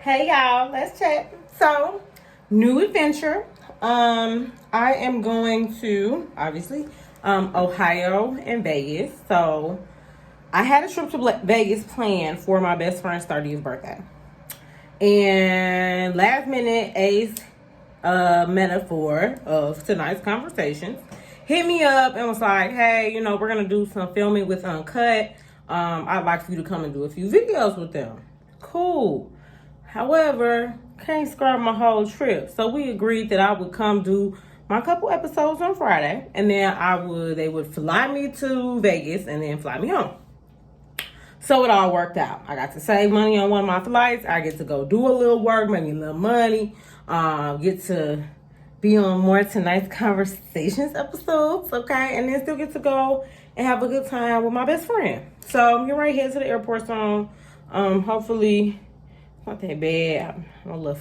Hey y'all, let's chat. So, new adventure. I am going to obviously Ohio and Vegas. So, I had a trip to Vegas planned for my best friend's 30th birthday. And last minute, Ace, metaphor of tonight's conversations, hit me up and was like, hey, we're going to do some filming with Uncut. I'd like for you to come and do a few videos with them. Cool. However, can't scrap my whole trip. So we agreed that I would come do my couple episodes on Friday. And then they would fly me to Vegas and then fly me home. So it all worked out. I got to save money on one of my flights. I get to go do a little work, make me a little money. Get to be on more tonight's conversations episodes, okay? And then still get to go and have a good time with my best friend. So I'm getting right here to the airport soon. Hopefully it's not that bad. I'm a little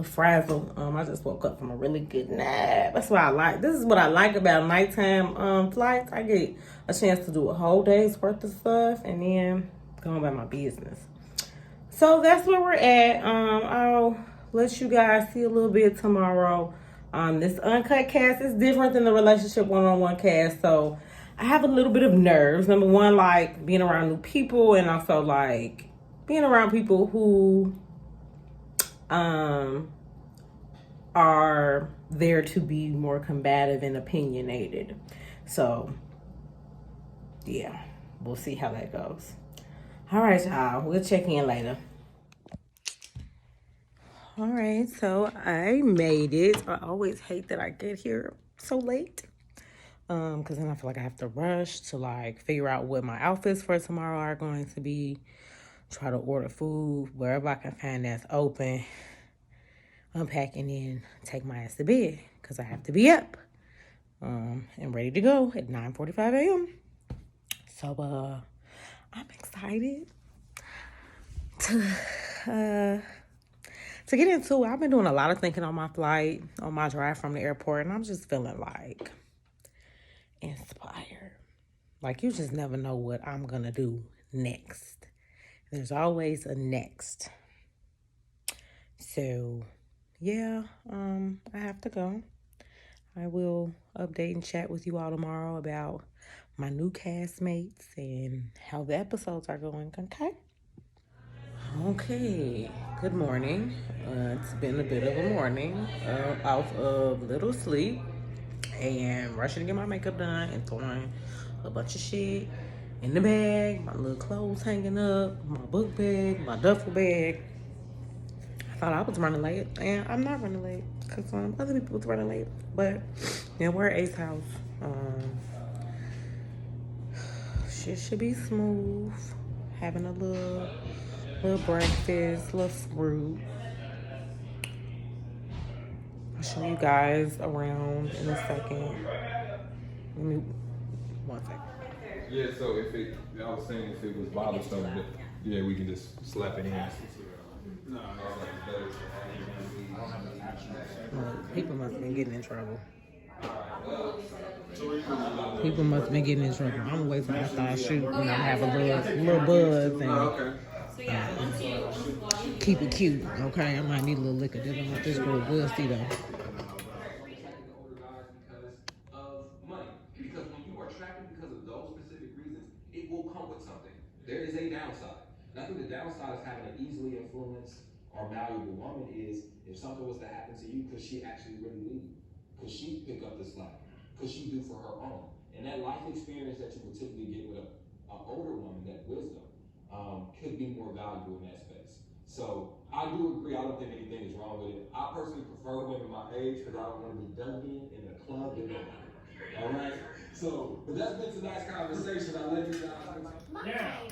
frazzled. I just woke up from a really good nap. That's what I like. This is what I like about nighttime flights. I get a chance to do a whole day's worth of stuff and then go on about my business. So that's where we're at. I'll let you guys see a little bit tomorrow. This Uncut cast is different than the relationship one-on-one cast, so I have a little bit of nerves. Number one, like being around new people, and also like being around people who are there to be more combative and opinionated. So yeah, we'll see how that goes. All right, y'all, we'll check in later. All right, so I made it. I always hate that I get here so late, because then I feel like I have to rush to like figure out what my outfits for tomorrow are going to be, try to order food wherever I can find that's open, unpack, and then take my ass to bed because I have to be up and ready to go at 9:45 a.m. So I'm excited to get into it. I've been doing a lot of thinking on my flight, on my drive from the airport, and I'm just feeling like inspired. Like you just never know what I'm gonna do next. There's always a next. So yeah, I have to go. I will update and chat with you all tomorrow about my new castmates and how the episodes are going, okay? Okay, good morning. It's been a bit of a morning, off of little sleep and rushing to get my makeup done and throwing a bunch of shit in the bag, my little clothes hanging up, my book bag, my duffel bag. I thought I was running late, and I'm not running late because other people was running late. But yeah, we're at Ace house. Shit should be smooth. Having a little breakfast, little fruit. I'll show you guys around in a second. Let me 1 second. Yeah, so I was saying if it was bothersome, yeah, we can just slap it in. No, people must have been getting in trouble. People must have been getting in trouble. I'm gonna wait till after I shoot and I have a little buzz and keep it cute. Okay, I might need a little liquor. Dealing with this group. We'll see though. Because when you are tracking because of those specific reasons, it will come with something. There is a downside. And I think the downside of having an easily influenced or malleable woman is if something was to happen to you, could she actually really leave? Could she pick up the slack? Could she do for her own? And that life experience that you would typically get with an older woman, that wisdom, could be more valuable in that space. So I do agree. I don't think anything is wrong with it. I personally prefer women my age because I don't want to be dug in a club that don't. All right. So, but that's been tonight's conversation. I let you guys. Yeah.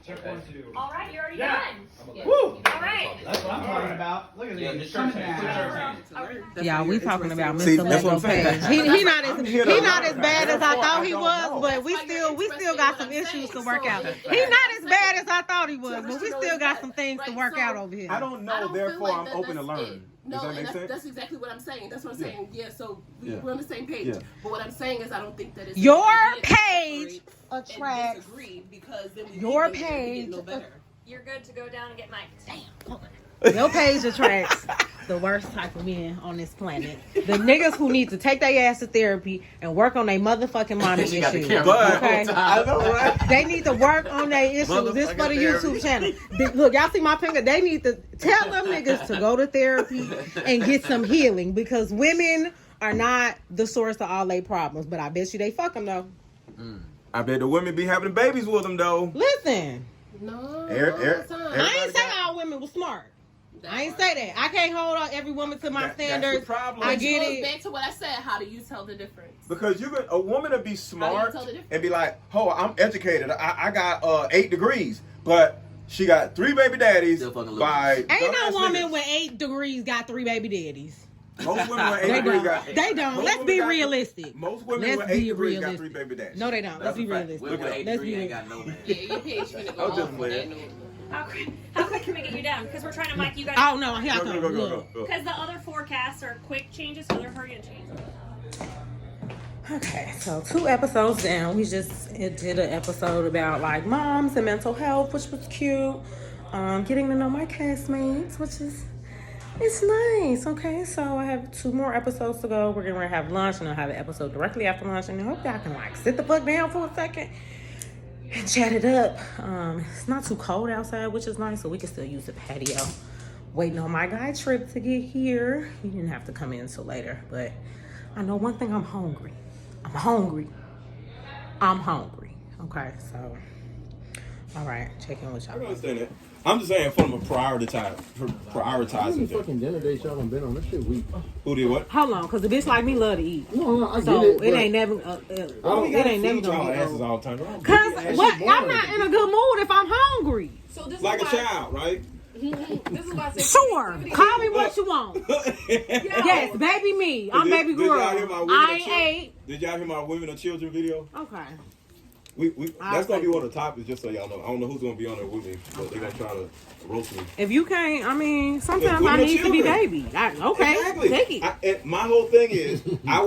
Check 1, 2. All right, you're already done. Yeah. Woo! All right. That's what I'm talking about. Look at these. Yeah, we talking about See, Mr. that's what Lego I'm saying. Page. He not as bad as I thought he was, but we still got some issues to work out. He not as bad as I thought he was, but we still got some things to work out over here. I don't know, therefore I'm open to learn. No, Does that and make sense? that's exactly what I'm saying. That's what I'm saying. Yeah, so Yeah. we're on the same page. Yeah. But what I'm saying is I don't think that it's Your page attracts. Disagree because then we Your get page. no better. You're good to go down and get mic'd. Damn. Your page attracts the worst type of men on this planet. The niggas who need to take their ass to therapy and work on their motherfucking mommy issues. Okay? I know, right? They need to work on their issues. This for the YouTube channel. Look, y'all see my finger? They need to tell them niggas to go to therapy and get some healing because women are not the source of all their problems. But I bet you they fuck them though. I bet the women be having babies with them though. Listen. No. I ain't say all women were smart. I ain't say that. I can't hold on every woman to my standards. That's the problem. I get it. Back to what I said. How do you tell the difference? Because a woman to be smart tell the difference? and be like, oh, I'm educated. I got 8 degrees, but she got 3 baby daddies by. Ain't no woman with 8 degrees got 3 baby daddies. Most women with 8 degrees got. They don't. Let's be realistic. Most women with 8 degrees got 3 baby daddies. No, they don't. Let's be realistic. Let's be ain't got no man. Yeah, your page finna go off on that note. How quick can we get you down? Because we're trying to mic you guys. Oh no, here I come. Go. Because the other forecasts are quick changes, so they're hurry and change. Okay, so 2 episodes down, we just did an episode about like moms and mental health, which was cute. Getting to know my castmates, which is it's nice. Okay, so I have 2 more episodes to go. We're gonna have lunch, and I'll have an episode directly after lunch. And I hope y'all can like sit the fuck down for a second and chat it up. It's not too cold outside, which is nice, so we can still use the patio. Waiting on my guy trip to get here. He didn't have to come in until later, but I know one thing: I'm hungry. Okay, so all right, check in with y'all. I can understand that. I'm just saying from a prioritizing. How many fucking dinner dates y'all done been on? This shit weak. Who did what? Hold on, cause a bitch like me love to eat. No, I get So it. it ain't never. It ain't never gonna be asses old. all the time. Cause what? I'm not in a good mood if I'm hungry. So this Like is a why, child, right? This is why I say Sure, call me what you want. Yes, baby me. I'm baby girl. I ain't ate. Did y'all hear my women or children video? Okay. That's gonna be one of the topics, just so y'all know. I don't know who's gonna be on there with me, but they're gonna try to roast me. If you can't, I mean, sometimes I women or need to be children. baby. Okay, Exactly. take it. My whole thing is, I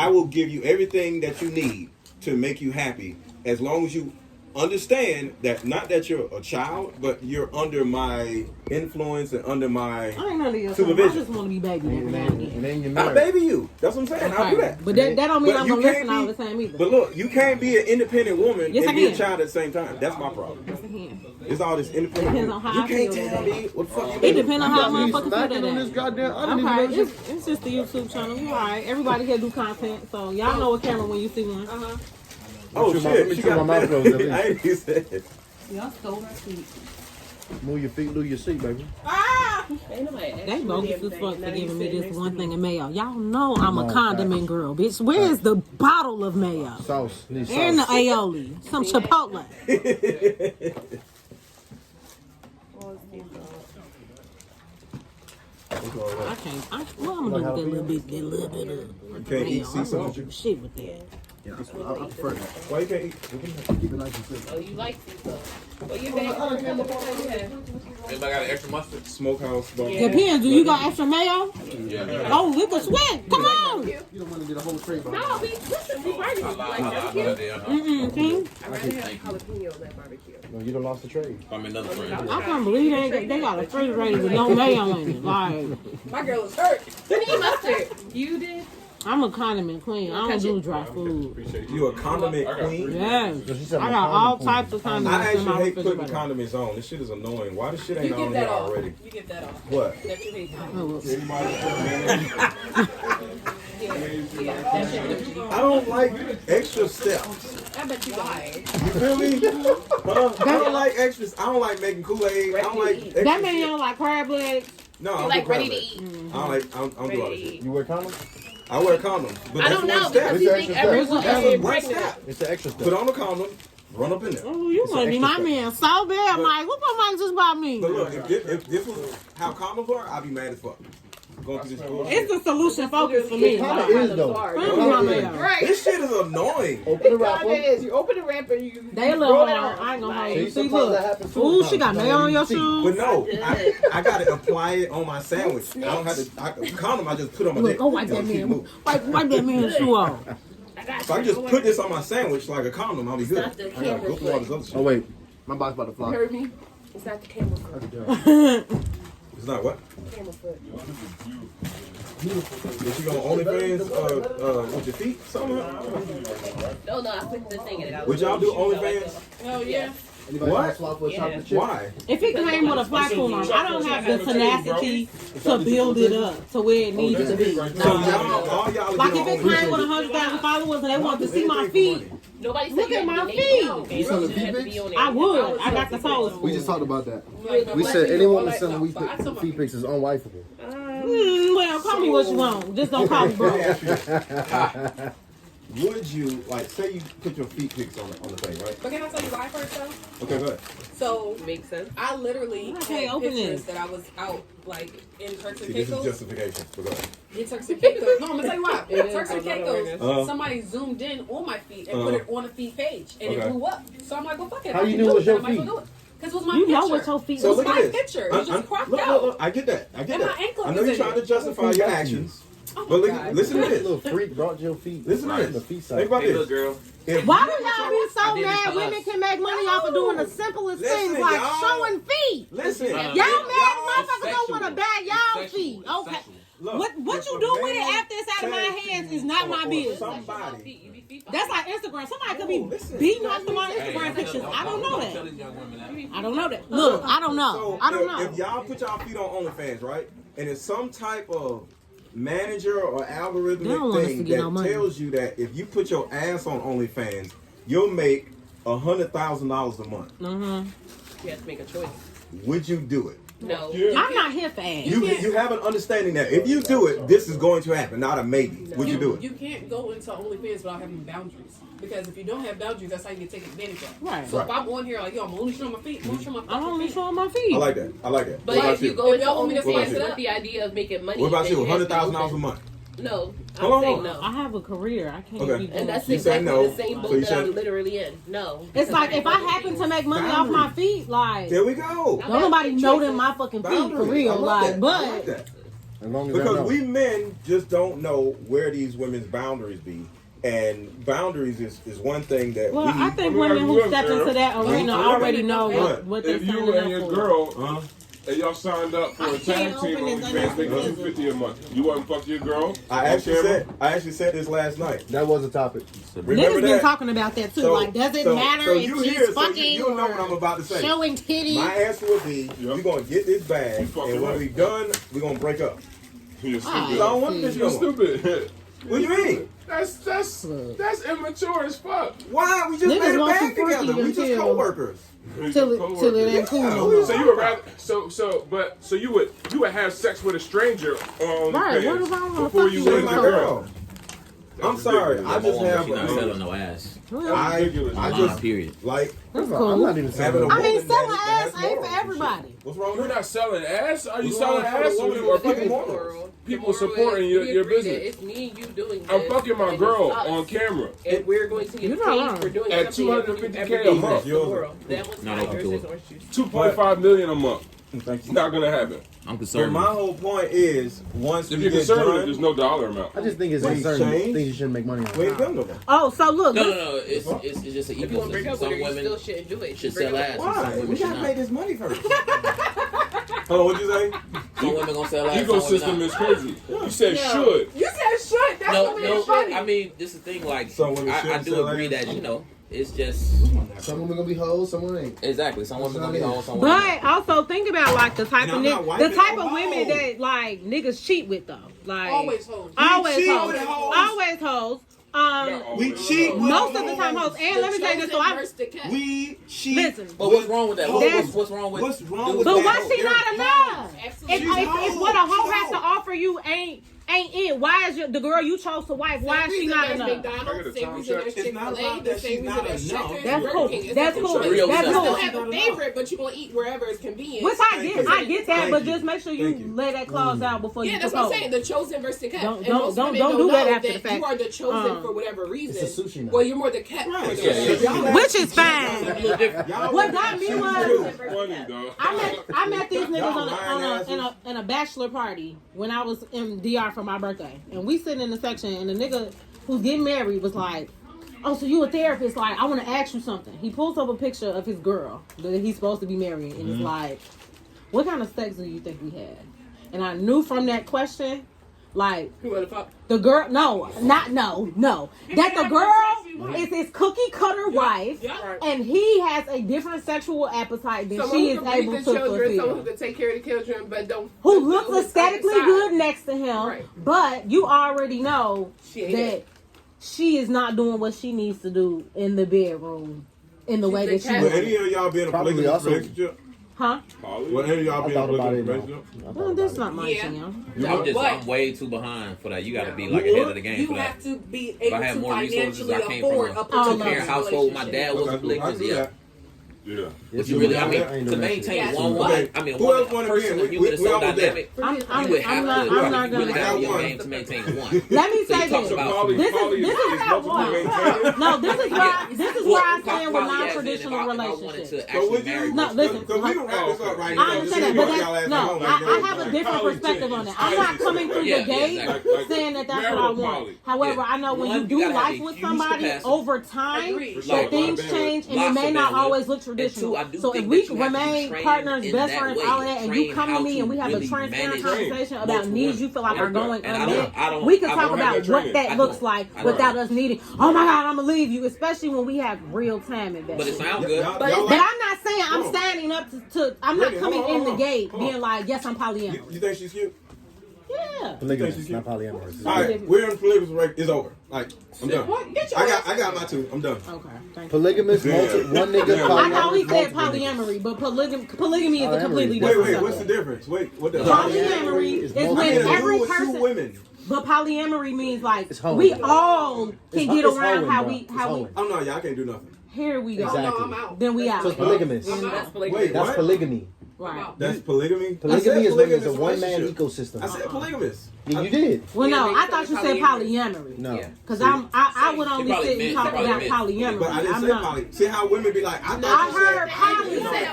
will give you everything that you need to make you happy, as long as you understand that not that you're a child, but you're under my influence and under my I ain't none of your supervision. I just want to be baby every now and then. And then you're I'll married. baby you. That's what I'm saying. I'll do that. But that don't mean But I'm you gonna can't listen all the time either. But look, you can't be an independent woman Yes, I and be a can. child at the same time. That's my problem. Yes, I can. It's all this independent. Depends on how you I can't feel tell today. me what the fuck you It do. depends on how You motherfuckers got feel me that smacking on this day. goddamn. I didn't even Okay, know it's just the YouTube channel. You alright? Everybody here do content, so y'all know a camera when you see one. Oh Let shit! me She chew my got mouth mad. closed, at least. I ain't even said it. Y'all stole my seat. Move your feet, lose your seat, baby. They bogus as fuck for giving me this one thing of mayo. Y'all know I'm a condiment girl, bitch. Where's the bottle of mayo? Sauce. Need And the sauce. aioli. Some chipotle. I can't. What I'm gonna do with that little bit of You can't eat sea I'm gonna salt. do shit with that. I prefer that. Why you can't eat? Keep it nice and simple. Oh, you like this though. Well, you back. Anybody got an extra mustard? Smokehouse bar. Depends. Do you got extra mayo? Yeah. Oh, we can sweat. Come on. You don't want to get a whole tray. No, listen, we barbecue. I Like lied. barbecue. King. I'd rather have jalapeno than barbecue. No, you done lost the tray. I'm another friend. I can't believe they got a refrigerator with no mayo in it. Like, My girl was hurt. Who need mustard? You did? I'm a condiment queen. I don't do dry food. You a condiment queen? Yes. She said I my got all condiment types of I condiments in actually my hate putting refrigerator. condiments on. This shit is annoying. Why this shit ain't You on get here that off. already? You get that off. What? That you hate. I don't like extra steps. I bet you lied. You feel me? I don't like extras. I don't like making Kool-Aid. I don't like extra That mean you shit. don't like crab legs? No, I don't Like do ready crab to legs. eat. I don't like. I don't do all Ready that to shit. eat. You wear condoms? I wear condoms, but I that's don't one know step. because It's you an think extra everyone That's is one pregnant. step. It's the extra Put step. on a condom, run up in there. Oh, you It's must an be my extra man so bad. I'm like, who put money just by me? But look, if this was how condoms are, I'd be mad as fuck. Going through this bullshit. It's the solution focus for me. It kind of is, though. Right. This shit is annoying. Open the It wrapper. kinda is. You open the wrapper, you They a you little roll it hard. on. I ain't gonna hold See, you. See, sometimes look. that happens too. Ooh, she got Sometimes mayo on your you shoes. But no, I gotta apply it on my sandwich. I don't have to. Condom, I just put on my Look, dick. go wipe that Don't keep man. moving. Wipe that man's shoe off. So I just put this on my sandwich like a condom. I'll be good. I Stop the gotta camera go through all this other shit. Oh, wait. My box about to You fly. heard me? It's not the camera. It's It's not what? Camera foot. Is you on OnlyFans with your feet? Something? No, I clicked the thing and it Would y'all do OnlyFans? Oh, yeah. What? Yeah. Why? If it came with a platform, I don't have the tenacity to build it up to where it needs to be. So y'all, all y'all Like do if it on came with OnlyFans. 100,000 followers and they want to see my feet, Nobody said look you at had my to be feet. naked. You selling You had to feet be on pics? it. I would. I got the toes. We just talked about that. Like, We said any woman selling some feet pics is unwifeable. Well, call me what you want. Just don't call me bro. Would you, like, say you put your feet pics on the thing, right? But can I tell you why first though? Okay, go ahead. So Makes sense. I literally I can't had open pictures this. that I was out like in Turks and See, this is Caicos. justification. But go ahead. In Turks and Caicos. No, I'm gonna tell you why. It In is Turks and a lot of Caicos, awareness. somebody zoomed in on my feet and Uh-huh. put it on the feet page, and Okay. it blew up. So I'm like, well, fuck it. How If I you can knew do it was your then I might as well feet? do it. Because it was my You picture. know what your feet So look it was look my at this. picture. It was just cropped look, out. look, I get that. I get And my that. ankle I know was you're in trying it. to justify your actions. But listen to this. Little freak brought your feet. Listen to right in this. the feet Think side. about Hey, little this. girl. If Why you do put y'all your- be so I did this mad for women us. can make money off of doing the simplest Listen, things like y'all. showing feet? Listen. Y'all mad motherfuckers don't want to bag y'all feet. Okay. Look, What if you a do with it man after it's out of my tells hands you is not my or business. Somebody. That's like Instagram. Somebody could be listen. beating off to my Instagram pictures. I don't know that. I don't know that. Look, I don't know. So I don't if know. y'all put y'all feet on OnlyFans, right, and it's some type of manager or They don't algorithmic want us to thing get no that money. tells you that if you put your ass on OnlyFans, you'll make $100,000 a month. You have to make a choice. Would you do it? No. I'm not here for ass. You have an understanding that if you do it, this is going to happen, not a maybe. Would you do it? You can't go into OnlyFans without having boundaries. Because if you don't have boundaries, that's how you get taken advantage of. Right. So if I'm on here like, yo, I'm only showing my feet, I'm only showing my I'm only feet. showing my feet. I like that. I like that. But What about if you you? go If into y'all want me to OnlyFans spice it up- with the idea of making money, What about then you? it has to be $100,000 a open. month. No, Hold I'm on. saying no. I have a career. I can't Okay. be doing And that's You say exactly no, the same so boat you that said- I'm literally in. No. It's Because like I if I happen to make money off my feet, like There we go. don't nobody know them my fucking feet for Boundaries. real. I love Like, that. I but like that. As long as I Because know. we men just don't know where these women's boundaries be. And boundaries is one thing that well, we... I think women who step into that arena already know What? what they're If you signing and your up for. girl and y'all signed up for a tag can't team open this OnlyFans making unless it's $250 a month, you wouldn't fuck your girl? I on actually camera? said this last night. That was a topic. Remember Niggas been that? talking about that too. Like, does it matter if you she's here, so fucking you know what I'm about to say. showing titties? My answer would be, we're going to get this bag, You fucking and when right. we done, we're going to break up. You're Because I stupid. don't want this You're no more. stupid. What do you mean? That's immature as fuck. Why? We just Niggas made a want bag you freaky together. We just until- co-workers. Till it ain't cool no more. So you would rather so you would have sex with a stranger on Right, OnlyFans what if I wanna before fuck you you with She's with a my girl. girl. I'm sorry. I just have... She's not selling no ass. I Ridiculous. just Period. like That's I'm cool. not even saying having a that. I mean, woman selling that ass has ain't for morals and shit. everybody. What's wrong You're with that? not selling ass? Are you What's selling wrong with ass the woman or with people? big morals? People supporting your business. It's me and you doing this. I'm fucking my and girl it's us. on camera. And we're going to get You're paid not wrong. for doing At something that we've $250K ever a done month. in the world. That was Not not open yours, to is it. orange juice. $2.5 million a month. Thank It's you. not gonna happen. I'm But concerned. my whole point is, once If we you're get conservative, done, there's no dollar amount. I just think it's Wait, certain change? things you shouldn't make money on. we ain't done no more. Oh, so look, No. It's just an If you want to break ecosystem. up with Some her, you women still shouldn't do it. should Break sell up ass, and Why? some We women should gotta make not. this money first. Hold on, what'd you say? Some women gonna sell ass. Some Ecosystem women is not. crazy. You said should. You said should. That's what made it funny. I mean, this is the thing. Like, Some women I shouldn't do sell agree ass. that it's just Some women gonna be hoes, some women ain't. exactly. Some women gonna be hoes, some women but not. also think about like the type And of I'm not the wiping type no of women hoes. that like niggas cheat with though. Like Always hoes. always cheat hoes. with hoes. Always hoes. We cheat with Most of the time hoes. And let me tell you this. So I We cheat. listen. But what's wrong with that? That's- What's wrong with? What's wrong with But that? why she They're not enough? Absolutely. If what a hoe has to offer you ain't it, why is the girl you chose to wife? Why is she not enough? McDonald's, same reason there's It's not Chick-fil-A, about the that same she's reason not there's enough. Checkers, That's Burger cool. King. It's That's nothing cool. choice. Real You That's still cool. have a favorite, but you're gonna eat wherever it's convenient. Which I get that, Thank but you. just make sure Thank you you. lay that clause out before you Yeah, that's what I'm propose. saying. The chosen versus the kept. Don't- And don't- most don't- women don't do know that after the fact. You are the chosen for whatever reason. It's a sushi now. Well, you're more the kept. Right. For the Yeah. reason. Which is fine. Y'all What got me was Funny though. I met these niggas Y'all lying in a bachelor party when I was in DR for my birthday, and we sitting in the section, and the nigga who's getting married was like, "Oh, so you a therapist? Like, I want to ask you something." He pulls up a picture of his girl that he's supposed to be marrying, and it's like, what kind of sex do you think we had? And I knew from that question, like, the girl, no. That the girl is his cookie cutter wife, and he has a different sexual appetite than she is able to fulfill. Someone who can take care of the children, but don't. Who looks aesthetically good next to him, but you already know that she is not doing what she needs to do in the bedroom in the way that she Will wants. any of y'all be in a polygamous relationship? Huh? Will any of y'all be in a polygamous relationship? Well, that's not my jam. I'm way too behind for that. You got to be like ahead of the game for You that. have to be If able I had to more resources, financially I came afford from a a particular two-parent household. My dad was a polygamous. Yeah. Yeah. But you really, I mean, to maintain one woman, I mean, Who else one wanna person be or in? human is We so all there. dynamic. You would have to really have your game to maintain one. Let me So say you talk this. about This is no. This is where I stand with non-traditional relationships. So would you? No, listen. Because we can wrap this up right I now. understand that, but no, I have a different perspective on it. I'm not coming through the gate saying that that's what I want. However, I know when you do life with somebody over time, that things change and it may not always look traditional. So if we remain partners, best friends, all of that, and you come to me and we have a transparent conversation about needs you feel like are going unmet, we can talk about what that looks like without us needing, oh my God, I'm going to leave you, especially when we have real time invested. But it sounds good. But I'm not saying I'm standing up to I'm not coming in the gate being like, yes, I'm polyamorous. You think she's cute? Yeah. Polygamous, not polyamorous. All right, we're in polygamous right? It's over. Like, I'm done. I got my two. I'm done. Okay. Polygamous, one nigga. I know he said polyamory, but polygamy is a completely different Wait, what's the difference? Wait, what the polyamory is when every person. Two women. But polyamory means like we all can get around how we. Oh no, yeah, I can't do nothing. Here we go. Exactly. I'm out. Then we out. So it's polygamous. Wait, That's what? polygamy. Right. That's polygamy. Polygamy is when there's a polygamous one-man relationship. ecosystem. I said polygamous. Yeah, you did. Well, no, I thought you said polyamory. No. Because I would only sit and talk about polyamory. But I didn't say poly. See how women be like, I thought you heard said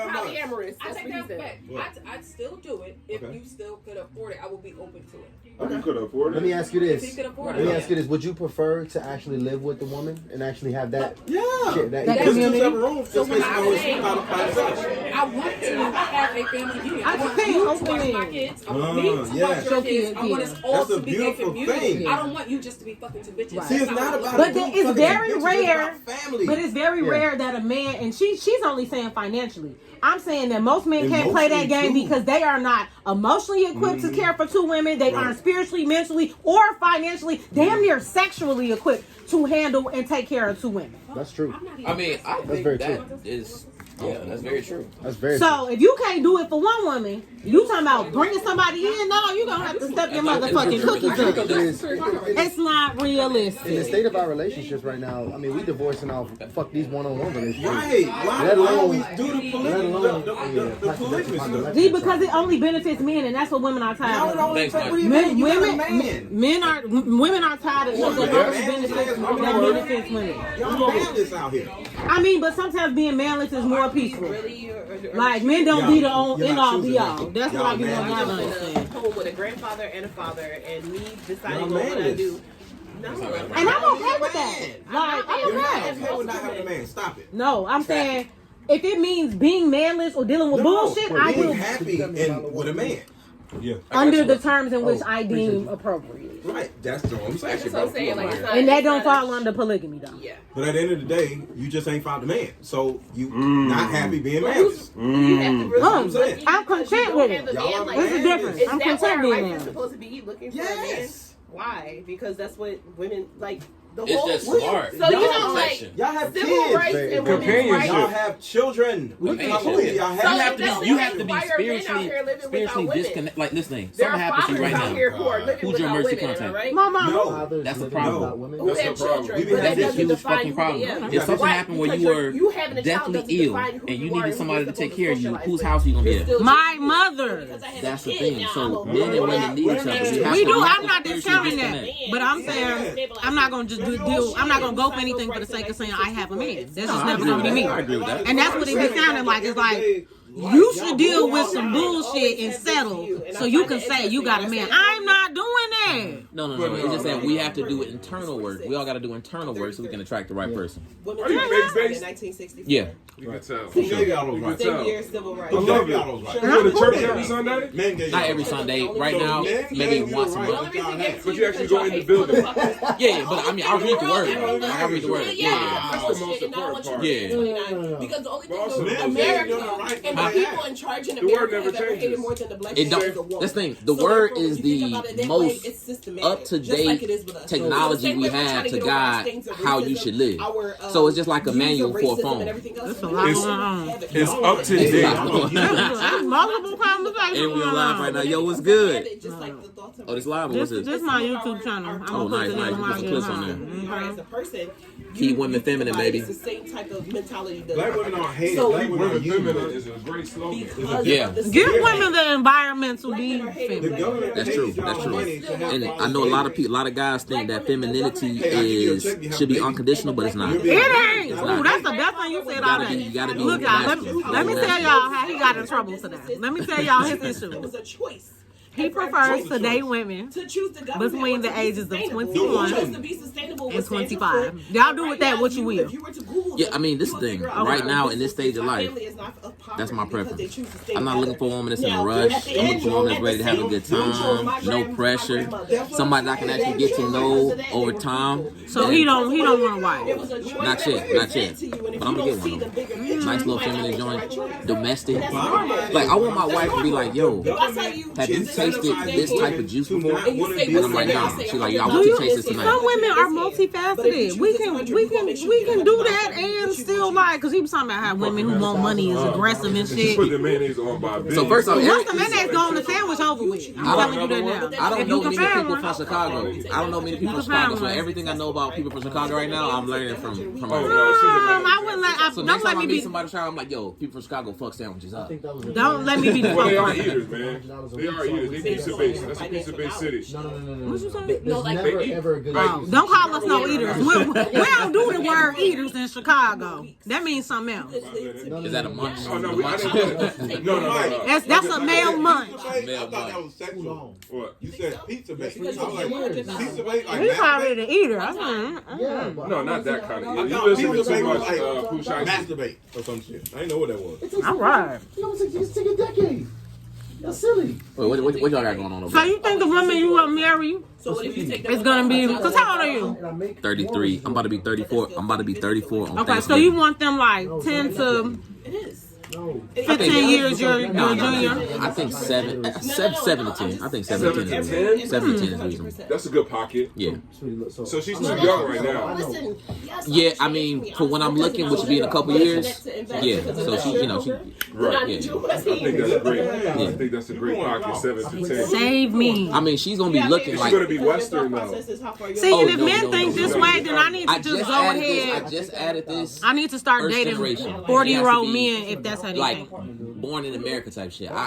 polyamorous. I take that back. I'd still do it if you still could afford it. I would be open to it. You could afford it. Let me ask you this. If you could afford Let me it. ask you this. Would you prefer to actually live with the woman and actually have that? Yeah. Shit, that That There's two community. separate rooms. So Just when based on I what's say by themselves. I want to have a family unit. I I want can't you to open watch it. my kids. I want me to watch yes. your kids. I want us all That's a to be a beautiful community. thing. I don't want you just to be fucking two bitches. Right. See, it's not about. But a it's fucking very bitches, rare. It's about family. But it's very rare that a man, and she's only saying financially. I'm saying that most men can't play that Emotionally, game too. because they are not emotionally equipped to care for two women. They aren't spiritually, mentally, or financially, damn near sexually equipped to handle and take care of two women. That's true. I mean, I think very that true. is, yeah, that's very true. That's very true. So if you can't do it for one woman, you talking about bringing somebody in? No, you gonna have to step your motherfucking cookies up. It's not realistic. In the state of our relationships right now, I mean, we divorcing off fuck these one-on-one relationships. Right. Why Let alone- always do the polygamous stuff? See, because it only benefits men, and that's what women are tired of. Thanks, man. Women are tired of shit that only benefits women. Y'all manless out here. I mean, but sometimes being manless is more peaceful. Like men don't be the end all be all. That's what I be wanting y'all to understand. Home with a grandfather and a father, and me deciding Y'all on what I manless. do. No, And I'm okay with that. Like I'm You're not okay. okay with not having a man. Stop it. No, I'm saying if it means being manless or dealing with bullshit, I being will happy and with a man. Yeah. under the terms in which I deem appropriate. Right. That's what I'm saying. That's what I'm saying. Like, it's not, And that it's don't not fall under polygamy though. Yeah. But at the end of the day, you just ain't found a man. So you not happy being manless. You have to really. I'm saying. I'm content with it. Y'all are What's the difference? Is I'm that what content our being life is manless. supposed to be? Looking for a man? Yes. Why? Because that's what women like. The It's whole. just smart. So you know, like Protection. Y'all have civil kids. rights and women's rights. Y'all have children. But man, Y'all shit. have So You have to that's be, you why- have to be why are men out here living spiritually without women? disconnected. Like this thing, There something are happens to you fathers right out now. here who are living Who's your without mercy women, contact? right? Mama. No. That's the living problem. without women. Who That's have the problem. children, We've but been that having That's a doesn't huge define fucking who problem. they are. If something Right, happened where because you were you having a child deathly doesn't ill define who and you you are needed and somebody who to take you're care of you, supposed to whose socialize house you gonna with. be Still at? My mother. Because I had That's a the kid, thing. now So I'm a men and woman. women need each other. We do. I'm to not discounting that, disconnect. but I'm saying I'm not gonna just deal. I'm not gonna go for anything for the sake of saying I have a man. That's just never gonna be me. I agree with that. And that's what it be sounding like. It's like you should deal with some bullshit and settle, so you can say you got a man. I'm not doing that. mad. No. It's just that we have to do internal work. We all got to do internal work so we can attract the right person. Are you faith-based? 1964. Yeah. You can tell. Who gave y'all those rights? Same year civil rights. I love y'all those rights. it. You go to church every Sunday? Men gave Not y'all every those rights. Sunday. Right now, men maybe gave you once a the month. right to y'all have. But you actually go in the building. Yeah, but I mean, I read the word. I read the word. Yeah. That's the most important part. Yeah. Because the only But also, thing men America gave you the right to and the have. people in charge in The word America never have ever hated changes. more than the black It man is a don't. woman. That's the thing. The So word therefore, is when you think the about it that most way, it's systematic, up to just like date it is with us. technology So the same we way we're trying have to to get over our guide stains of how you racism, should live. our, So it's just like a views of manual for a racism phone. and everything else. It's a lot going on. It's up to date. There's multiple conversations And we going live right on. now. Yo, what's good? Just like the thoughts of Oh, this live. Or what's This this? is my YouTube channel. I'm Oh, gonna nice, put it nice. in You when put I some get clips on home. you are as a person. Keep women feminine, baby. It's the same type of mentality that Black women are hated. So- Black women are Women feminine used. is a great slogan. because Yeah. of the Give system. women the environment to be The feminine. government That's pays true. y'all That's true. money to have And I fathers know a lot of babies. people, a lot of guys think that femininity Hey, I give you a check, you is have should be a baby. unconditional, but it's not. You'll It be- ain't. It's Ooh, not. that's the best thing you said all day. You gotta be Look, y'all, masculine. let me tell y'all how he got in trouble today. Let me tell y'all his It issue. was a choice. He prefers to date women To choose the government between or the to be ages of sustainable. 21 Choose to be sustainable and with Sandra 25. Foote. Y'all do with Right that now, what you will. If you were to Google Yeah, them, I mean, this you is would the thing. figure out Right that now, in this stage of my life, family is not of poverty that's my because preference. they choose to stay I'm not together. looking for a woman that's in a Now, rush. at the I'm looking for a woman that's end, ready to have a good time, no pressure, somebody that I can actually get to know over time. So he don't want a It wife. was a choice Not that yet, was not presented yet. to you, and if But I'm you gonna don't get see one. the bigger picture, Nice you little might not feminine make the joint, right choice. domestic. That's normal. Like I want my wife to be like, yo, If I tell you, have you choose tasted this this type of juice before? and you say And I'm like, nah. She's like, yeah, I Do want you you? to taste this tonight. Some women are multifaceted. We can do that and still like, cause he was talking about how women who want money is aggressive and She shit. put the mayonnaise on by So first off, Once the mayonnaise go on the sandwich, over with. I'm telling you that now. I don't If know you can many find people one. from Chicago. I don't know many people from Chicago. So everything I know about people from Chicago right now, I'm learning from Oh, her. no, she's a I wouldn't let. So Don't next let time I me meet be. somebody from Chicago, I'm like, yo, people from Chicago fuck sandwiches up. Don't let me be the Well, they are spokesperson. eaters, man. They are eaters. They pizza based. That's a pizza based city. No. What you saying? There's like- never They eat. ever a good Oh, don't call us no eaters. We don't do the word eaters in Chicago. That means something else. Is that a munch? Oh, no, A I munch? didn't. No. That's a male munch. I thought that was sexual. What? You said pizza base. I was Because like, you're pizza base? Like He's masturbate? already an eater. Yeah, but No, not that kind of. I You thought listen to pizza too base was much like Pusha. masturbate or some shit. I didn't know what that was. All right. It's take a decade. That's silly. Wait, what y'all got going on over So there? you think the woman you will marry So what if you take that? is gonna be? Cause how old are you? And I make 33. I'm about to be 34. I'm about to be 34 on Okay, so Thanksgiving. you want them like 10 to It is. no. 15 years you're a No, junior? I think 7 to 10. I think 7 to 10 is reasonable. 7 to 10 is reasonable. That's a good pocket. Yeah. Sweetie, look, So she's too young right now. Listen, yes, Yeah, I mean, for when I'm looking, which will be in a couple years. Yeah. So she, you know, she. Right. Yeah. I think that's great. I think that's a great pocket. 7 to 10. Save me. I mean, she's gonna be looking She's like. gonna be Western though. See, Oh, and if no, men no, think no, this no. way, then I need I to just just go added this. I ahead. just added this. I need to start First dating generation. 40-year-old It has to be, men if that's how they Like think. born in America type shit. I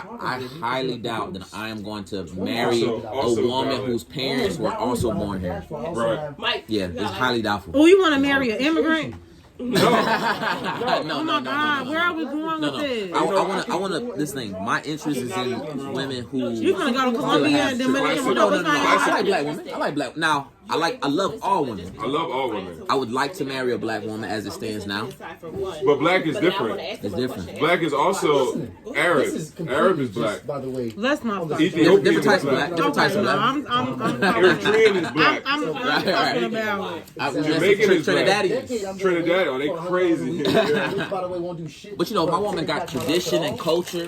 highly doubt that I am going to marry Also a woman valid. whose parents were also born here. Right. Mike, Yeah, it's highly doubtful. Oh, you want to marry an immigrant? No, Oh my God, where are we going No, with no. this? I want to. This thing. My interest is in women who. You gonna go to Colombia and Dominican No, no, Republic? no. I like black women. I like black. Now, I love all women. I love all women. I would like to marry a black woman as it stands now. But black is different. It's different. Black is also Arab. Arab is black. By the way. Let's not start. Ethiopian Different is types of black. black. Different types Okay, of no, black. I'm Eritrean is black. I'm Right, talking right. about. Jamaican is black. Trinidadians. Trinidad, are they crazy? By the way, won't do shit. But you know, my woman got tradition and culture.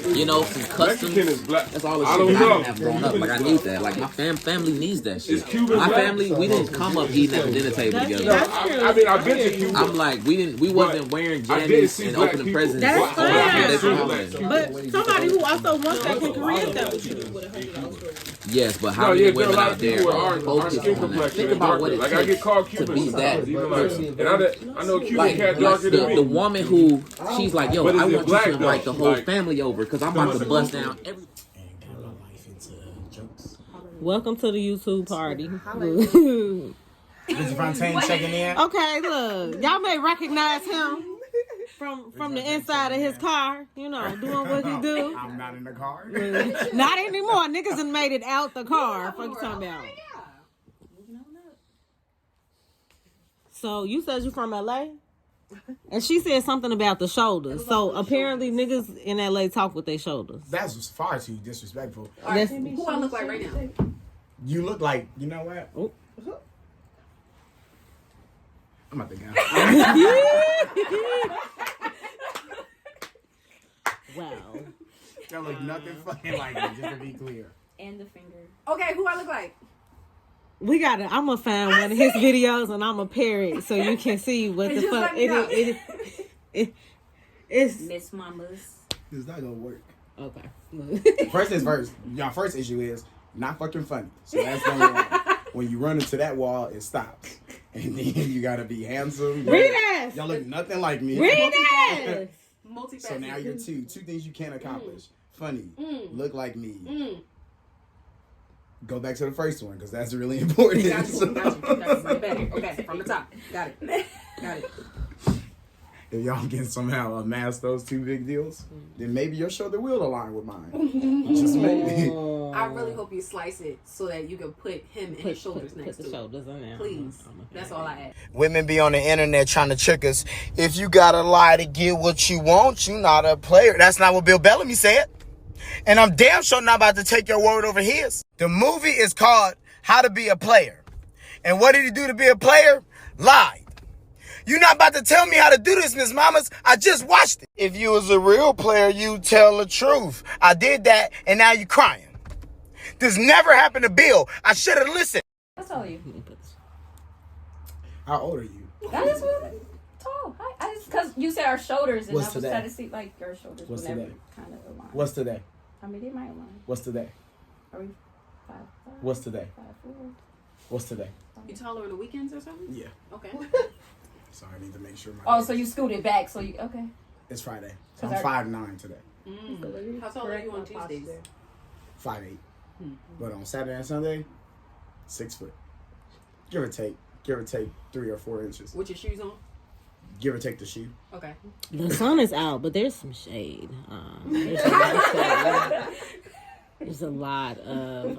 You know, some customs. Mexican is black. That's all the I shit don't that I know. didn't have growing up. Like I need that. Like my family needs that shit. Is Cuban My black? family, we didn't come up eating at the dinner table together. I mean, I've been to Cuba. I'm like, we wasn't wearing I didn't jammies see and black opening people. presents. That's on fine. their True holidays. But somebody who also wants that can create that with you. Yes, but No, how yeah, many there are a women lot out of there people with are our focused skin on that? complexion Think is about what darker. it Like I get takes called to Cuban be that. sometimes, even like, and I know Cuban Like, cat darker than me. the woman who she's like, yo, But is I it want black, you to invite though? the whole Like- family over because I'm about to bust down every. Welcome to the YouTube party. Mr. Fontaine checking in. Okay, look, y'all may recognize him from the inside of his car, you know, doing what he do. I'm not in the car. Not anymore. Niggas done made it out the car. Fuck you talking about. So you said you from LA? And she said something about the shoulders. So apparently niggas in LA talk with their shoulders. That's far too disrespectful. Right, who I look like right now? You look like, you know what? Oh. I'm at the guy. Wow. That look nothing fucking like me, just to be clear. And the finger. Okay, who I look like? I'm gonna find one of his videos and I'm gonna pair it so you can see what the fuck it's Miss Mamas. It's not gonna work. Okay. First is first. Your first issue is not fucking funny. So that's number one. When you run into that wall, it stops. And then you gotta be handsome. Read Y'all look nothing like me. Read this. So now you're two things you can't accomplish. Funny. Look like me. Go back to the first one because that's really important. Got you. Right back. Okay, from the top. Got it. If y'all can somehow amass those two big deals, then maybe your shoulder will align with mine. Just maybe. I really hope you slice it so that you can put him and his shoulders next to it. Shoulders in there. Please. That's all I ask. Women be on the internet trying to trick us. If you gotta lie to get what you want, you not a player. That's not what Bill Bellamy said. And I'm damn sure not about to take your word over his. The movie is called How to Be a Player. And what did he do to be a player? Lied. You're not about to tell me how to do this, Miss Mamas. I just watched it. If you was a real player, you tell the truth. I did that, and now you crying. This never happened to Bill. I should have listened. How tall are you? How old are you? That is really tall. I just because you said our shoulders, and What's I was today? trying to see like your shoulders. What's would never today? kind of align. What's today? I mean, they might align. What's today? Are we 5'5"? What's today? 5'4"? What's today? You taller on the weekends or something? Yeah. Okay. So I need to make sure my. Oh, so you scooted back? So you okay? It's Friday. So 'Cause I'm 5'9" today. How tall are you on Tuesdays? 5'8". But on Saturday and Sunday, 6 foot. Give or take 3 or 4 inches. With your shoes on? Give or take the shoe. Okay. The sun is out, but there's some shade. There's a lot of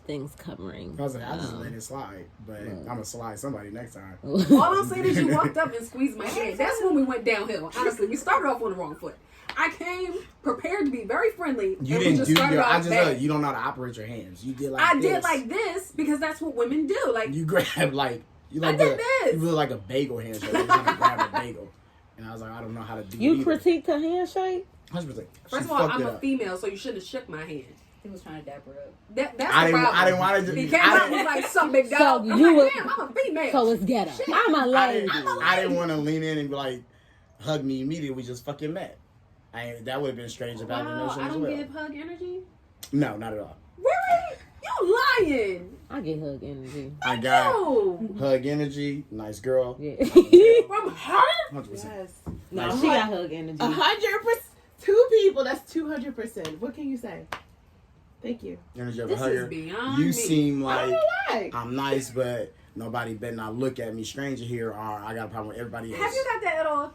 things covering. I was like, I just let it slide, but I'm gonna slide somebody next time. All I'm saying is you walked up and squeezed my hand. That's when we went downhill. Honestly, we started off on the wrong foot. I came prepared to be very friendly. You and didn't we just do started your. off I just bad. you don't know how to operate your hands. You did like I this. did like this because that's what women do. Like You grab like you like I did this. You look like a bagel handshake. You're trying to grab a bagel, and I was like, I don't know how to do. You it critiqued her handshake? 100%. First of all, I'm a female, so you shouldn't have shook my hand. He was trying to dap her up. That's I the didn't. problem. I didn't want to. He came out and was like some big dog. So I'm you like, were- damn, I'm a female. So it's ghetto. Shit. I'm a lady. I didn't want to lean in and be like, hug me immediately. We just fucking met. That would have been strange about the Wow, notion I as don't well. give hug energy. No, not at all. Really? You lying? I get hug energy. I got No. hug energy. Nice girl. Yeah. From her? 100%. No, she got hug energy. 100%. 2 people. That's 200%. What can you say? Thank you. Energy of This a is hugger. beyond You me. seem I don't like know why. I'm nice, but nobody better not look at me stranger here, or I got a problem with everybody else. Have you got that at all?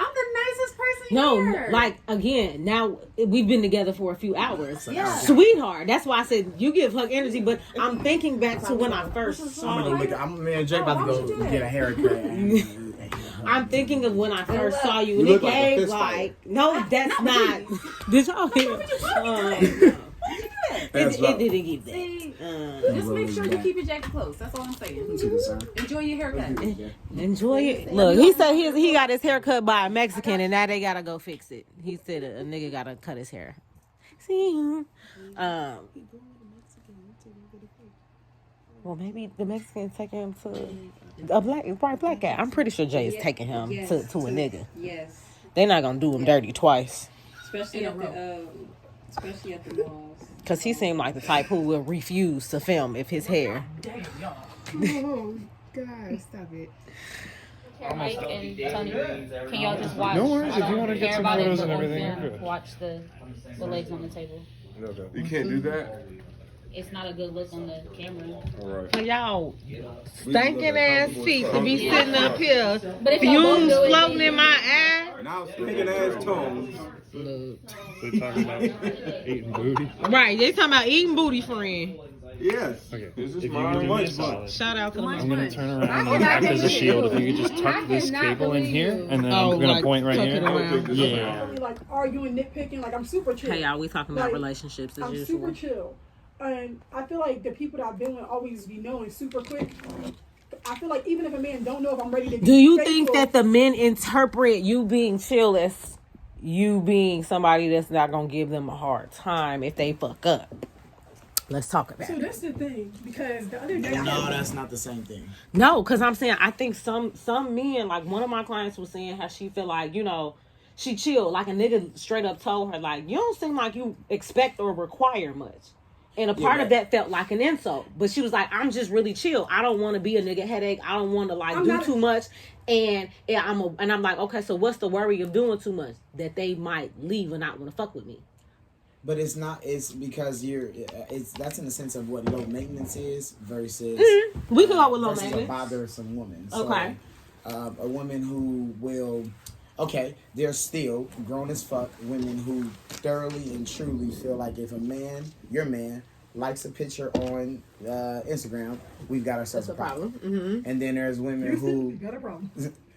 I'm the nicest person No, here. like again, now we've been together for a few hours. Yeah. Sweetheart. That's why I said you give hug energy, but I'm thinking back to when I first I'm saw gonna go you. look. I'm me and Jay about why to would you go do get that? a haircut. I'm thinking of when I first saw you, You and it look like a gave fist like, no, that's not. Did y'all hear? It didn't give that. See, just make sure you keep your jacket close. That's all I'm saying. Enjoy your haircut. Enjoy it. Look, he said he got his hair cut by a Mexican, and now they gotta go fix it. He said a nigga gotta cut his hair. See, well, maybe the Mexican taking him to a probably black guy. I'm pretty sure Jay is taking him to a nigga. Yes, They're not gonna do him dirty twice. especially at the malls. Cause he seemed like the type who will refuse to film if his hair. Oh, God, stop it. Mike and Tony, can y'all just watch? No worries, if you want to get some photos and everything, you're good. Watch the legs on the table. You can't do that? it's not a good look on the camera. So y'all stinking ass feet to be sitting up here, But if y'all both fumes do it, floating then- in my eye. Now stinking ass tones. They're talking about eating booty. Right, they talking about eating booty, friend. Yes. Okay. This is If you my could do lunch me a solid, month. Shout out to the I'm gonna turn around and act as a shield. If you could just tuck this cable in here, and then I'm gonna point right here. Yeah. Like arguing, nitpicking, like I'm super chill. Hey y'all, we talking about Like, relationships as I'm usual. super chill. And I feel like the people that I've been with always be knowing super quick. I feel like even if a man don't know if I'm ready to be Do you faithful, think that the men interpret you being chill as you being somebody that's not gonna give them a hard time if they fuck up? Let's talk about So it. that's the thing, because the other day No, that's not the same thing. No, because I'm saying I think some men, like one of my clients was saying how she feel like, you know, she chill. Like a nigga straight up told her, like, you don't seem like you expect or require much. And a part of that felt like an insult. But she was like, I'm just really chill. I don't want to be a nigga headache. I don't want to like do too much. And I'm like, okay, so what's the worry of doing too much? That they might leave and not want to fuck with me. But it's not. It's because that's in the sense of what low maintenance is versus. We can go with low versus maintenance. a bothersome woman. Okay. So, a woman who will. Okay, there's still grown as fuck women who thoroughly and truly feel like if a man, your man, likes a picture on Instagram, we've got ourselves a problem. Mm-hmm. And then there's women who. got a problem.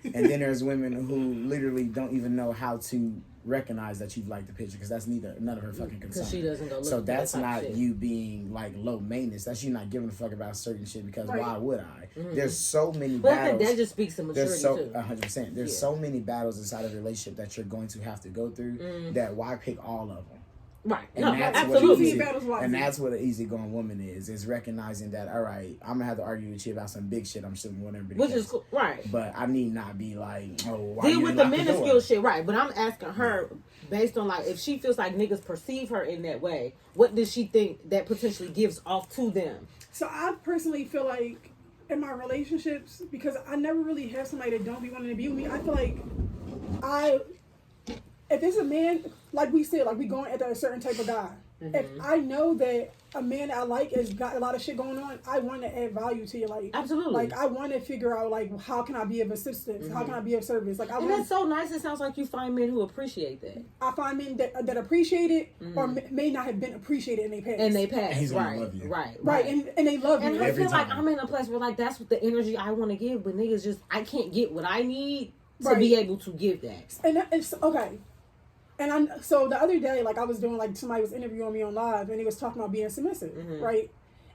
And then there's women who literally don't even know how to recognize that you've liked the picture because that's none of her fucking concern. Because she doesn't go look so at that's that type not of shit. you being like low maintenance. That's you not giving a fuck about certain shit because Right. why would I? Mhm. There's so many But I battles. think that just speaks to maturity There's so too. 100%. There's so many battles inside of a relationship that you're going to have to go through. That why pick all of them? Right. And No, that's absolutely. and that's what an easygoing woman is recognizing that, all right, I'm gonna have to argue with you about some big shit I'm still whatever. Which is cool. Right. But I need not be like, oh, why Deal you with the lock door? minuscule shit, right? But I'm asking her based on like if she feels like niggas perceive her in that way, what does she think that potentially gives off to them? So I personally feel like in my relationships, because I never really have somebody that don't be wanting to be with me, I feel like if it's a man, like we said, like we going after a certain type of guy. If I know that a man that I like has got a lot of shit going on, I want to add value to your life. Absolutely. Like I want to figure out like how can I be of assistance? How can I be of service? Like And that's so nice. It sounds like you find men who appreciate that. I find men that appreciate it or may not have been appreciated in their past. And they pass. He's gonna Right. love you. Right, and they love And you. I feel like time. I'm in a place where like that's what the energy I want to give, but niggas just I can't get what I need to Right. be able to give that. And it's okay. And so the other day, like I was doing, like somebody was interviewing me on live, and he was talking about being submissive, right?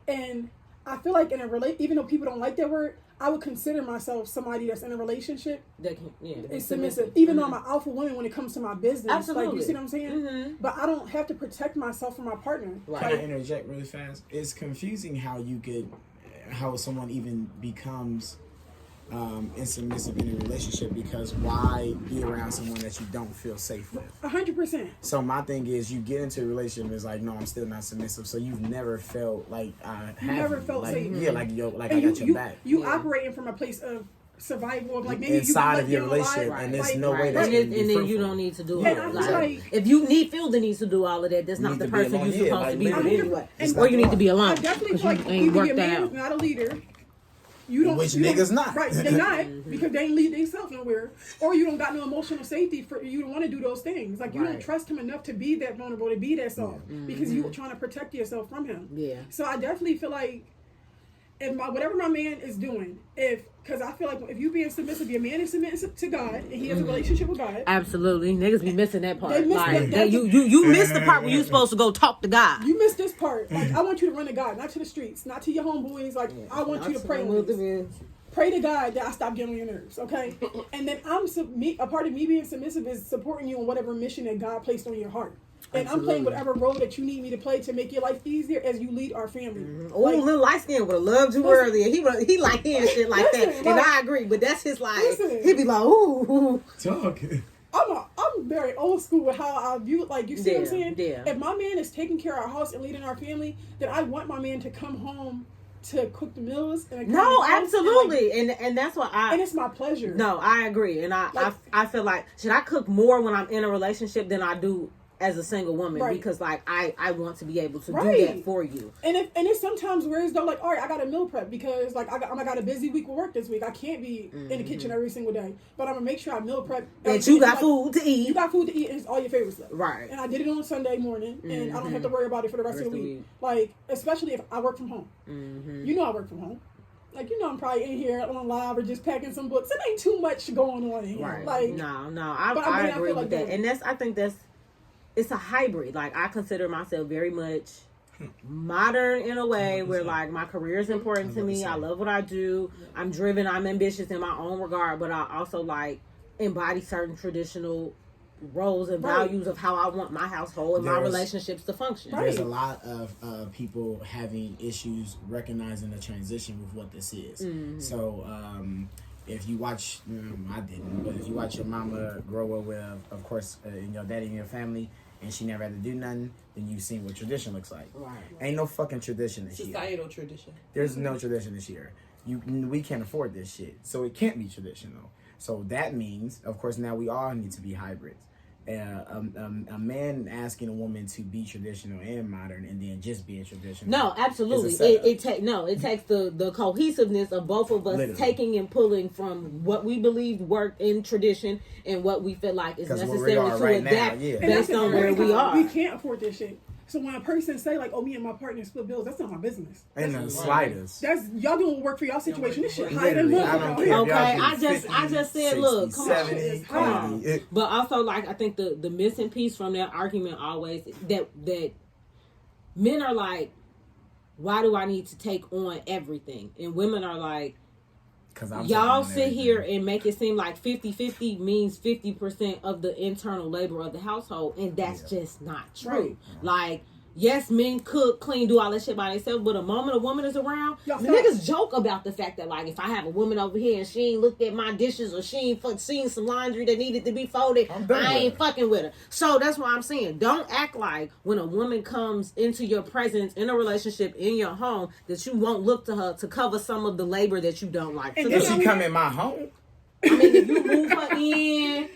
And I feel like even though people don't like that word, I would consider myself somebody that's in a relationship That can, is submissive. Even though I'm an alpha woman when it comes to my business, Absolutely. like you see what I'm saying? But I don't have to protect myself from my partner. Can I interject really fast? It's confusing how someone even becomes insubmissive in a relationship because why be around someone that you don't feel safe with? 100%. So my thing is, you get into a relationship, it's like, no, I'm still not submissive. So you've never felt like You never felt like, safe. Yeah, like yo, like And I got your back. You operating from a place of survival, of like maybe Inside you of your relationship, and there's no way that's and going to be then you fruitful. don't need to do And all I of feel that. like- If you feel the need to do all of that, that's You not need the to be person alone. you're Yeah, supposed like, to be with literally. anyway. It's Or not you need to be I alone definitely because feel like you ain't either worked your that man out. is not a leader. You don't, Which you don't- niggas not. Right, they not because they ain't lead themselves nowhere, or you don't got no emotional safety for you to want to do those things. Like you don't trust him enough to be that vulnerable, to be that soft, because you trying to protect yourself from him. Yeah. So I definitely feel like if whatever my man is doing, because I feel like if you being submissive, your man is submissive to God and he has a relationship with God. Absolutely, niggas be missing that part. They miss Like that- you miss the part where you supposed to go talk to God. You missed this part. Like I want you to run to God, not to the streets, not to your homeboys. Like I want you to pray on this. Pray to God that I stop getting on your nerves, okay? And then a part of me being submissive is supporting you on whatever mission that God placed on your heart. And I'm playing whatever role that you need me to play to make your life easier as you lead our family. Oh, little light skin would have loved you earlier. He like hearing shit like that, and I agree. But that's his like. He be like, ooh. Talk. I'm very old school with how I view it. Like you see what I'm saying? Yeah. If my man is taking care of our house and leading our family, then I want my man to come home to cook the meals. And No, absolutely, and that's what and it's my pleasure. No, I agree, and I feel like should I cook more when I'm in a relationship than I do as a single woman, Right. because like I want to be able to do Right. that for you. And it's sometimes where it's though like, all right, I got to meal prep because like I got a busy week with work this week. I can't be in the kitchen every single day, but I'm gonna make sure I meal prep. That you got like, food to eat. You got food to eat, and it's all your favorite stuff. Right. And I did it on Sunday morning, and I don't have to worry about it for the rest of the week. Like, especially if I work from home. You know I work from home. Like, you know, I'm probably in here on live or just packing some books. It ain't too much going on here. Right. Like, no, but I I agree feel with like that. And I think it's a hybrid. Like, I consider myself very much modern in a way where like my career is important to me. I love what I do. I'm driven. I'm ambitious in my own regard, but I also like embody certain traditional roles and values of how I want my household and my relationships to function. There's a lot of people having issues recognizing the transition with what this is. So if you watch, I didn't, but if you watch your mama grow up with, of course, your daddy and your family, and she never had to do nothing, then you've seen what tradition looks like. Right. Ain't no fucking tradition this year. Societal tradition. There's no tradition this year. We can't afford this shit, so it can't be traditional. So that means, of course, now we all need to be hybrids. A man asking a woman to be traditional and modern, and then just being traditional. No, absolutely. It takes the cohesiveness of both of us taking and pulling from what we believe worked in tradition and what we feel like is necessary to adapt based on where we are. We can't afford this shit. So when a person say like, "Oh, me and my partner split bills," that's not my business. Ain't the slightest. That's y'all doing work for y'all situation. This shit higher than Okay, I just said, look, come on. But also, like, I think the missing piece from that argument always that men are like, why do I need to take on everything? And women are like, y'all sit here and make it seem like 50-50 means 50% of the internal labor of the household, and that's just not true. Right. Like, yes, men cook, clean, do all that shit by themselves, but the moment a woman is around, the niggas joke about the fact that, like, if I have a woman over here and she ain't looked at my dishes or she ain't seen some laundry that needed to be folded, I ain't fucking with her. So that's what I'm saying. Don't act like when a woman comes into your presence in a relationship in your home that you won't look to her to cover some of the labor that you don't like. And if she come in my home, I mean, if you move her in,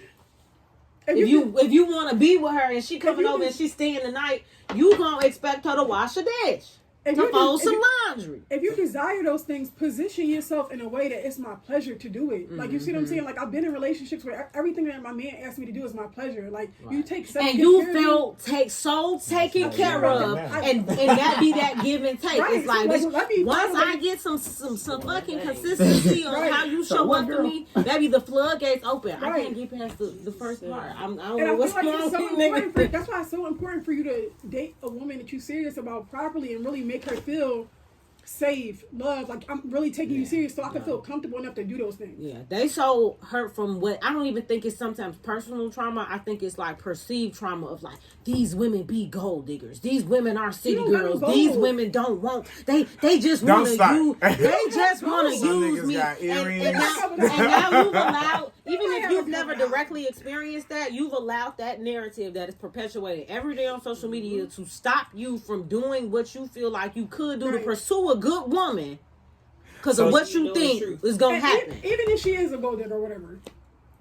if you want to be with her and she coming over and she staying the night, you gonna expect her to wash a dish, to fold some laundry. If you desire those things, position yourself in a way that it's my pleasure to do it. Like, you see what I'm saying? Like, I've been in relationships where everything that my man asked me to do is my pleasure. Like, you take and you feel taken care of, and that be that give and take. Right. It's like, bitch, once I get some fucking consistency on how you show up for me, that be the floodgates open. I can't get past the first part. I don't know what's going on. That's why it's so important for you to date a woman that you're serious about properly and really make her feel safe, love. Like, I'm really taking you serious, so I can feel comfortable enough to do those things. Yeah, they so hurt from what I don't even think it's sometimes personal trauma. I think it's like perceived trauma of like, these women be gold diggers. These women are city girls. These women don't want. They just want to use. They just want to use me. And now you've allowed. Even if you've never directly experienced that, you've allowed that narrative that is perpetuated every day on social media to stop you from doing what you feel like you could do to pursue a good woman because of what you think is going to happen. Even if she is a gold digger or whatever,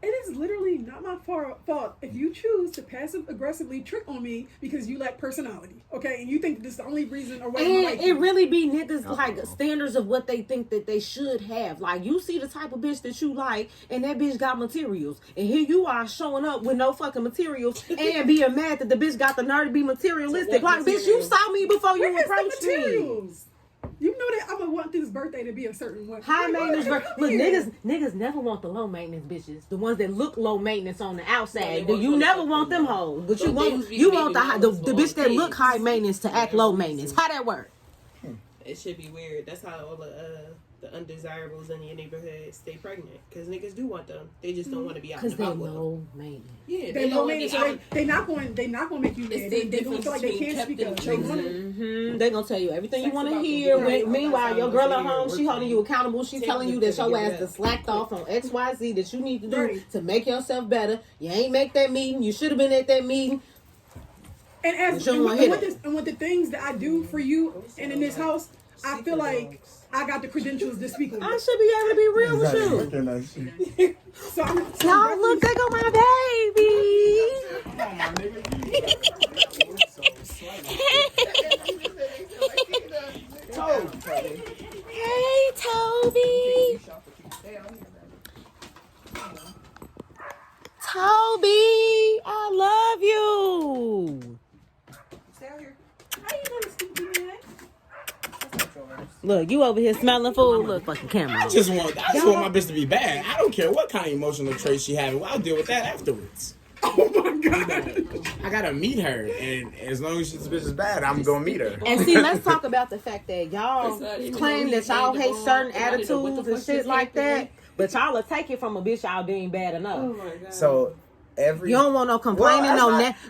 it is literally not my fault if you choose to passive-aggressively trick on me because you lack personality, okay? And you think this is the only reason or way and it really be niggas like standards of what they think that they should have. Like, you see the type of bitch that you like, and that bitch got materials. And here you are showing up with no fucking materials and being mad that the bitch got the nerve to be materialistic. Like, bitch, you saw me before you approached me. You know that I'm gonna want this birthday to be a certain way. High maintenance birthday. Look, niggas never want the low maintenance bitches. The ones that look low maintenance on the outside. You never want them hoes. But you want the bitch that look high maintenance to act low maintenance. How that work? It should be weird. That's how all the undesirables in your neighborhood stay pregnant. Because niggas do want them. They just don't want to be out and about with them. Low maintenance. Yeah, they low maintenance. So they're not going to make you mad. They don't feel like they can't speak up. They're going to tell you everything you want to hear. Meanwhile, your girl at home, she holding you accountable. She's telling you that your ass is slacked off on XYZ that you need to do to make yourself better. You ain't make that meeting. You should have been at that meeting. And with the things that I do for you and in this house, I feel like I got the credentials to speak on I it. should be able to be real with you. So I'm Y'all look, they got my baby. Hey, Toby. Toby, I love you. How you gonna speak to me? Look, you over here smelling food. Look, fucking camera. I just want my bitch to be bad. I don't care what kind of emotional traits she has. I'll deal with that afterwards. Oh my god! I gotta meet her, and as long as this bitch is bad, I'm gonna meet her. And see, let's talk about the fact that y'all claim that y'all hate certain attitudes and shit like that, but y'all will take it from a bitch y'all deem bad enough. Oh my god. So You don't want no complaining,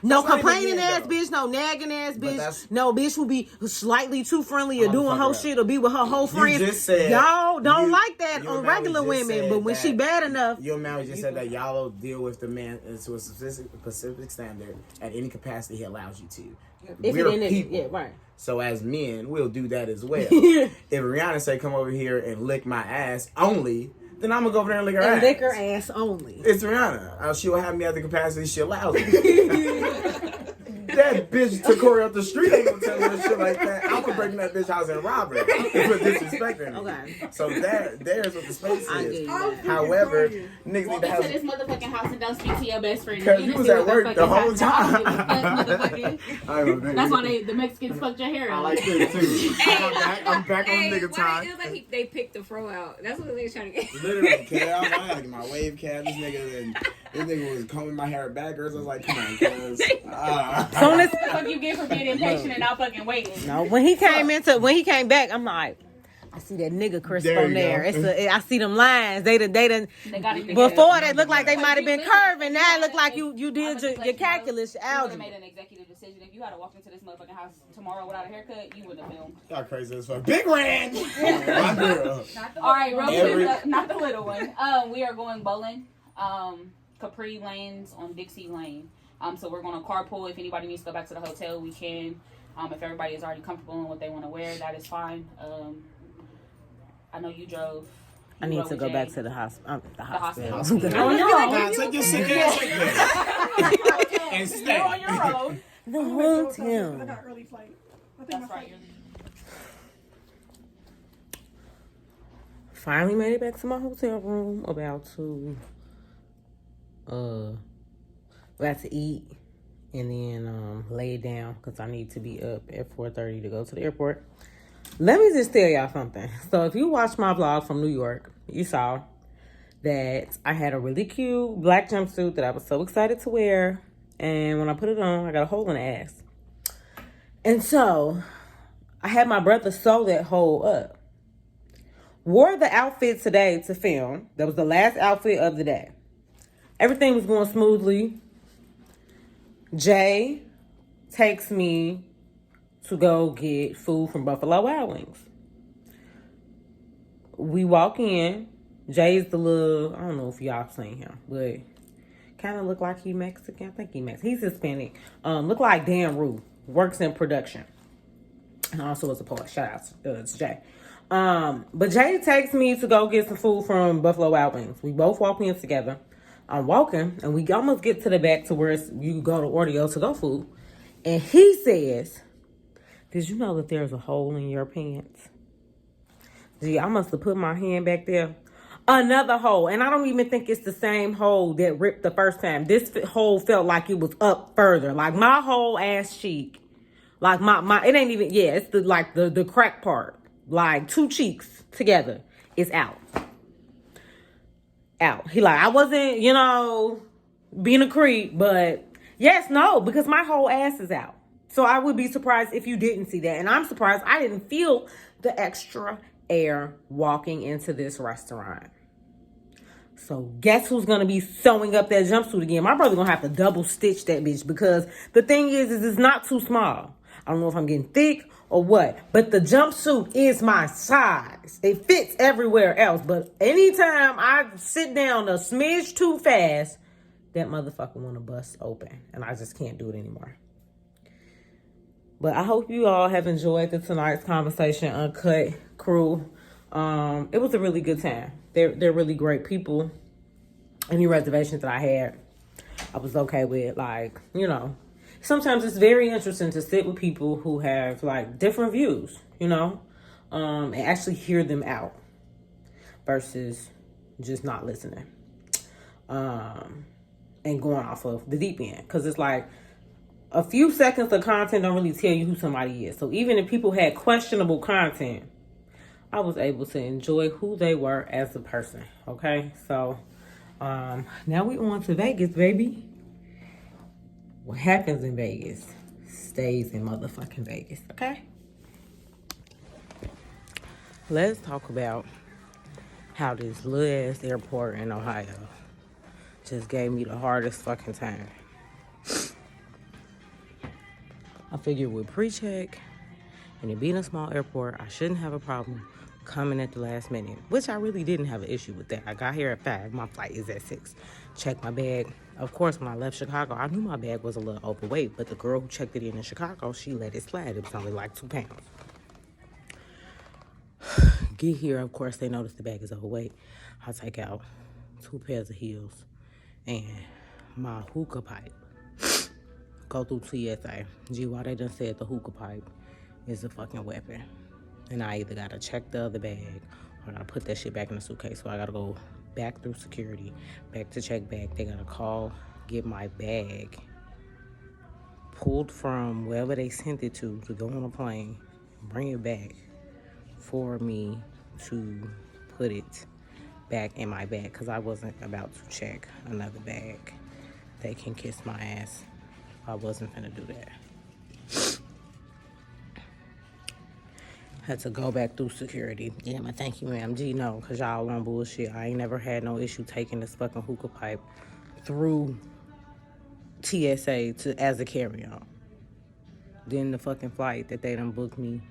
no complaining ass though. bitch, no nagging ass But bitch, that's- no bitch who be slightly too friendly or doing whole shit or be with her whole friends. just said- Y'all don't you- like that your on man regular just women, said but when she that- bad enough, Your man just said that y'all will deal with the man to a specific standard at any capacity he allows you to. if We're it ain't people. yeah, right. So as men, we'll do that as well. If Rihanna say come over here and lick my ass only, then I'm gonna go over there and lick her And ass. lick her ass only. It's Rihanna. She'll have me at the capacity she allows me. That bitch took Corey up the street ain't gonna tell me shit like that. I'm gonna break in that bitch house and rob her for disrespecting me. Okay. So there's what the space I get is. you. However, niggas Walk need to into this have. motherfucking house and don't speak to your best friend. Cause you was at work the whole time. That's why the Mexicans fucked your hair I out. like that too. I'm back on Hey, nigga why time. it was like they picked the fro out. That's what they was trying to get. Literally, cuz I had to get my wave cap. This nigga was combing my hair backwards. I was like, come on, cuz. Soon as What the fuck you get for being impatient and not fucking waiting? no, when he came back, I'm like, I see that nigga crisp There on you there. go. I see them lines. They done. They got it together. Before they looked like they might have been you literally- curving. Now it look like you I did would your, just let your you know, calculus You would have algebra. made an executive decision. If you had to walk into this motherfucking house tomorrow without a haircut, you wouldn't have filmed. Y'all crazy as fuck. Big Rand! My girl. All right, real Every- quick, not the little one. We are going bowling. Capri Lanes on Dixie Lane. So we're going to carpool. If anybody needs to go back to the hotel, we can. If everybody is already comfortable in what they want to wear, that is fine. I know you drove. I need to go back to the hospital. The hospital. hospital. On your own. Nah, take your sick ass there. And You're stay. on your own. The I hotel. got early flight. I think That's my right. flight. Finally made it back to my hotel room. About to eat and then lay it down because I need to be up at 4:30 to go to the airport. Let me just tell y'all something. So if you watched my vlog from New York, you saw that I had a really cute black jumpsuit that I was so excited to wear. And when I put it on, I got a hole in the ass. And so I had my brother sew that hole up. Wore the outfit today to film. That was the last outfit of the day. Everything was going smoothly. Jay takes me to go get food from Buffalo Wild Wings. We walk in. Jay's the little, I don't know if y'all seen him, but kind of look like he Mexican. I think he Mexican. He's Hispanic. Look like Dan Rue. Works in production. And also is a poet. Shout out to Jay. But Jay takes me to go get some food from Buffalo Wild Wings. We both walk in together. I'm walking, and we almost get to the back to where you go to order your to-go food. And he says, did you know that there's a hole in your pants? Gee, I must have put my hand back there. Another hole. And I don't even think it's the same hole that ripped the first time. This hole felt like it was up further. Like my whole ass cheek. Like my it ain't even, yeah, it's the crack part. Like 2 cheeks together is out. Out. He like, I wasn't, being a creep, but yes, no, because my whole ass is out. So I would be surprised if you didn't see that. And I'm surprised I didn't feel the extra air walking into this restaurant. So guess who's going to be sewing up that jumpsuit again? My brother going to have to double stitch that bitch because the thing is it's not too small. I don't know if I'm getting thick or what, but the jumpsuit is my size. It fits everywhere else, but anytime I sit down a smidge too fast, that motherfucker want to bust open, and I just can't do it anymore. But I hope you all have enjoyed tonight's conversation, Uncut crew. It was a really good time. They're really great people. Any reservations that I had, I was okay with. Like, you know, sometimes it's very interesting to sit with people who have like different views, you know, and actually hear them out versus just not listening, and going off of the deep end. Because it's like a few seconds of content don't really tell you who somebody is. So even if people had questionable content, I was able to enjoy who they were as a person. Okay, so now we on to Vegas, baby. What happens in Vegas stays in motherfucking Vegas, okay? Let's talk about how this little ass airport in Ohio just gave me the hardest fucking time. I figured with pre-check and it being a small airport, I shouldn't have a problem coming at the last minute, which I really didn't have an issue with that. I got here at 5. My flight is at 6. Checked my bag. Of course, when I left Chicago, I knew my bag was a little overweight, but the girl who checked it in Chicago, she let it slide. It was only like 2 pounds. Get here, of course, they notice the bag is overweight. I take out 2 pairs of heels and my hookah pipe. Go through TSA. Gee, why they done said the hookah pipe is a fucking weapon? And I either gotta check the other bag or I gotta put that shit back in the suitcase. So I gotta go back through security, back to check bag. They gotta call, get my bag pulled from wherever they sent it to go on a plane, bring it back for me to put it back in my bag because I wasn't about to check another bag. They can kiss my ass. I wasn't finna do that. Had to go back through security. Yeah, my thank you, ma'am. Gee, no, because y'all on bullshit. I ain't never had no issue taking this fucking hookah pipe through TSA as a carry-on. Then the fucking flight that they done booked me,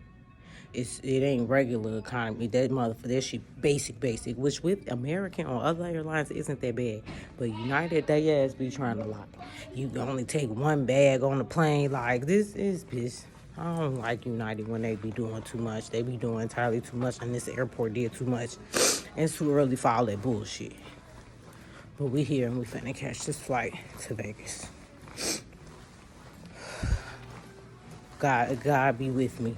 it ain't regular economy. That motherfucker, that shit basic, which with American or other airlines isn't that bad. But United, they ass be trying to lock. You can only take 1 bag on the plane. Like, this is bitch. I don't like United when they be doing too much. They be doing entirely too much, and this airport did too much. And it's too early for all that bullshit. But we here and we finna catch this flight to Vegas. God be with me.